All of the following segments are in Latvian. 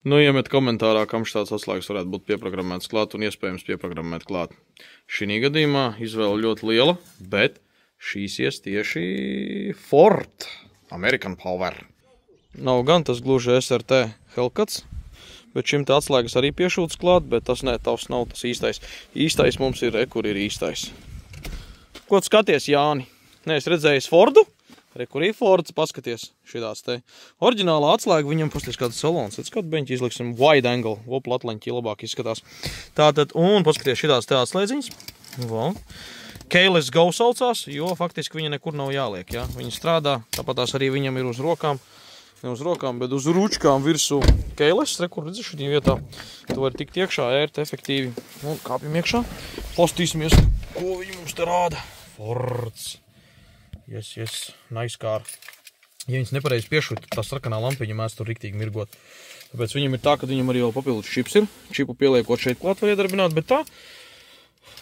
Nu, iemet komentārā, kam šāds atslēgas varētu būt pieprogrammēts klāt un iespējams pieprogrammēt klāt. Šī gadījumā izvēle ļoti liela, bet šīs ies tieši Ford American Power. Nav gan tas gluži SRT Hellcats, bet šim te atslēgas arī piešūtas klāt, bet tas tavs nav tas īstais. Īstais mums ir, kur ir īstais. Ko tu skaties, Jāni? Nē, es redzējis Fordu? Kur ir Fords, paskaties, šitās te. Oriģinālā atslēga viņam pasties kāds salons. Kādu beņķi izliksim wide angle, platleņķi labāk izskatās. Tātad, un paskaties šitās te atslēdziņas. Keyless Go saucās, jo faktiski viņa nekur nav jāliek, ja? Viņa strādā, tāpatās arī viņam ir uz rokām. Ne uz rokām, bet uz ručkām virsū keyless. Kur redzi šī vietā. Tu vari tikt iekšā, ērt efektīvi. Un kāpjam iekšā. Pastīsimies, ko viņi mums te rāda. Fords. Yes, nice car. Ja viņas nepareizi piešūt, tā sarkanā lampiņa mēs tur riktīgi mirgot. Tāpēc viņam ir tā, ka viņam arī vēl papildus čips ir. Čipu pieliekot šeit klāt var iedarbināt, bet tā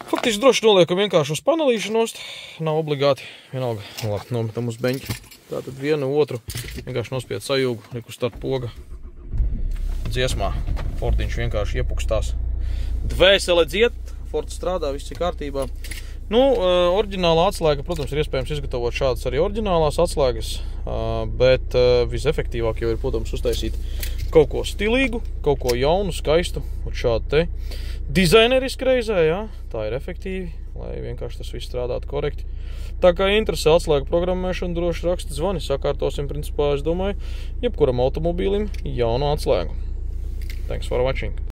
faktiski droši noliekam vienkārši uz panelīšu nost. Nav obligāti. Vienalga, labi, nometam uz beņķi. Tātad vienu otru vienkārši nospied sajūgu, reku start poga. Dziesmā. Fordiņš vienkārši iepukstās. Dvēsele dzied, Fords strādā, viss ir kārtībā. Nu, oriģinālā atslēga, protams, ir iespējams izgatavot šādas arī oriģinālās atslēgas, bet visefektīvāk jau ir, protams, uztaisīt kaut ko stilīgu, kaut ko jaunu, skaistu, un šādu te dizainerisku reizē, jā, tā ir efektīvi, lai vienkārši tas viss strādātu korekti. Tā kā interesē atslēga programmēšana, droši raksti zvani, sakārtosim, principā, es domāju, jebkuram automobīlim jaunu atslēgu. Thanks for watching.